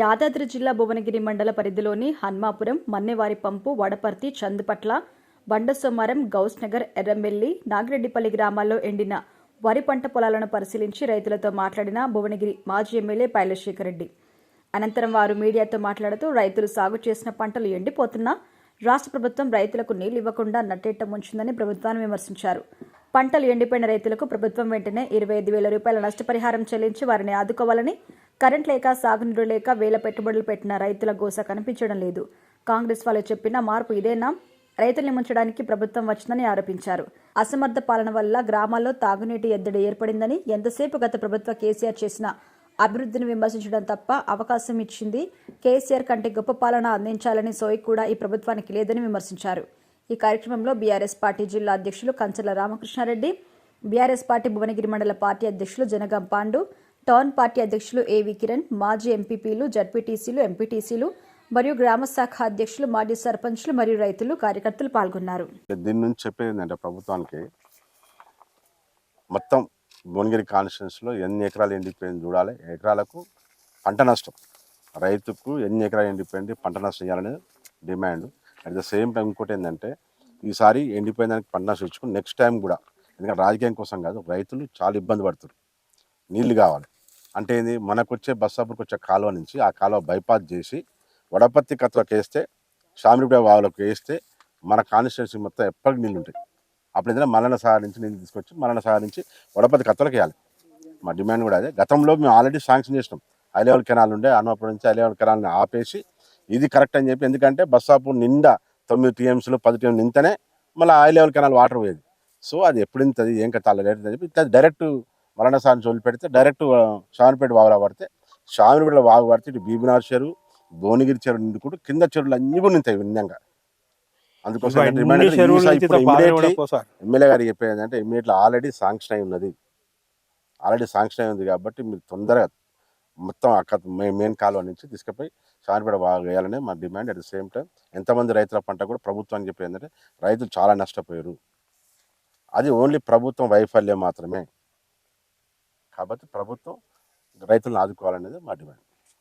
యాదాద్రి జిల్లా భువనగిరి మండల పరిధిలోని హన్మాపురం, మన్నెవారిపంపు, వడపర్తి, చందుపట్ల, బండసోమారం, గౌస్నగర్, ఎర్రమెల్లి, నాగిరెడ్డిపల్లి గ్రామాల్లో ఎండిన వరి పంట పొలాలను పరిశీలించి రైతులతో మాట్లాడిన భువనగిరి మాజీ ఎమ్మెల్యే పైలశేఖర్ రెడ్డి. అనంతరం వారు మీడియాతో మాట్లాడుతూ రైతులు సాగు చేసిన పంటలు ఎండిపోతున్నా రాష్ట్ర ప్రభుత్వం రైతులకు నీళ్లు ఇవ్వకుండా నట్టేట ముంచిందని ప్రభుత్వాన్ని విమర్శించారు. పంటలు ఎండిపోయిన రైతులకు ప్రభుత్వం వెంటనే 25,000 రూపాయల నష్టపరిహారం చెల్లించి వారిని ఆదుకోవాలని, కరెంట్ లేక, సాగునీరు లేక వేల పెట్టుబడులు పెట్టిన రైతుల గోస కనిపించడం లేదు. కాంగ్రెస్ వాళ్ళు చెప్పిన మార్పు ఇదేనా? రైతుల్ని ముంచడానికి ప్రభుత్వం వచ్చిందని ఆరోపించారు. అసమర్థ పాలన వల్ల గ్రామాల్లో తాగునీటి ఎద్దడి ఏర్పడిందని, ఎంతసేపు గత ప్రభుత్వ కేసీఆర్ చేసిన అభివృద్ధిని విమర్శించడం తప్ప అవకాశం ఇచ్చింది కేసీఆర్ కంటే గొప్ప పాలన అందించాలని సోయి కూడా ఈ ప్రభుత్వానికి లేదని విమర్శించారు. ఈ కార్యక్రమంలో బీఆర్ఎస్ పార్టీ జిల్లా అధ్యక్షులు కంచల రామకృష్ణారెడ్డి, బీఆర్ఎస్ పార్టీ భువనగిరి మండల పార్టీ అధ్యక్షులు జనగాం పాండు, టౌన్ పార్టీ అధ్యక్షులు ఏవి కిరణ్, మాజీ ఎంపీపీలు, జడ్పీటీసీలు, ఎంపీటీసీలు మరియు గ్రామ శాఖ అధ్యక్షులు, మాజీ సర్పంచ్లు మరియు రైతులు, కార్యకర్తలు పాల్గొన్నారు. దీని నుంచి చెప్పేది ఏంటంటే ప్రభుత్వానికి మొత్తం భువనగిరి కాన్స్టిట్యున్సీలో ఎన్ని ఎకరాలు ఎండిపోయింది చూడాలి. ఎకరాలకు పంట నష్టం, రైతుకు ఎన్ని ఎకరాలు ఎండిపోయింది పంట నష్టం ఇవ్వాలనేది demand. At the same time ఇంకోటి ఏంటంటే ఈసారి ఎండిపోయిన దానికి పంట నష్టం ఇచ్చుకుని నెక్స్ట్ టైం కూడా, ఎందుకంటే రాజకీయం కోసం కాదు, రైతులు చాలా ఇబ్బంది పడుతున్నారు. నీళ్లు కావాలి అంటే ఏంది, మనకు వచ్చే బస్సాపూర్కి వచ్చే కాలువ నుంచి ఆ కాలువ బైపాస్ చేసి వడపత్తి కత్తులకు వేస్తే, షామిరిపేట వాగులకు వేస్తే మన కాన్స్టిట్యున్సీ మొత్తం ఎప్పటికి నీళ్ళు ఉంటాయి. అప్పుడు ఏదైనా మల్లన్న సాగర్ నుంచి నీళ్ళు తీసుకొచ్చి మల్లన్న సాగర్ నుంచి వడపత్తి కత్తులకు వేయాలి. మా డిమాండ్ కూడా అదే. గతంలో మేము ఆల్రెడీ శాంక్షన్ చేసినాం. హై లెవెల్ కెనాల్ ఉండే, అన్నప్పుడు నుంచి హై లెవెల్ కెనాల్ని ఆపేసి ఇది కరెక్ట్ అని చెప్పి, ఎందుకంటే బస్సాపూర్ నిండా 9 టీఎంసీలు 10 టీఎం నింతనే మళ్ళీ హై లెవెల్ కెనాల్ వాటర్ పోయేది. సో అది ఎప్పుడు ఇంతది ఏం కథ లేట్ అని చెప్పి ఇట్లా డైరెక్ట్ మల్లన్న సాగర్ నుంచి వదిలిపెడితే డైరెక్ట్ షామిరిపేట వాగులా పడితే, షామిరిపేట వాగు పడితే ఇటు బీబీనార్ చెరువు, భువనగిరి చెరువు నిండుకుంటూ కింద చెరువులు అన్నీ కూడా నింతాయి విన్నంగా. అందుకోసం ఎమ్మెల్యే గారు చెప్పేది అంటే ఇమ్మీడియట్లీ ఆల్రెడీ శాంక్షన్ అయి ఉన్నది. కాబట్టి మీరు తొందరగా మొత్తం అక్కడ మెయిన్ కాలువ నుంచి తీసుకుపోయి షామిరిపేట వాగు వేయాలనే మా demand. At the same time ఎంతమంది రైతుల పంట కూడా ప్రభుత్వానికి చెప్పేది ఏంటంటే రైతులు చాలా నష్టపోయారు, అది ఓన్లీ ప్రభుత్వం వైఫల్యం మాత్రమే. కాబట్టి ప్రభుత్వం రైతులను ఆదుకోవాలనేది మా డిమాండ్.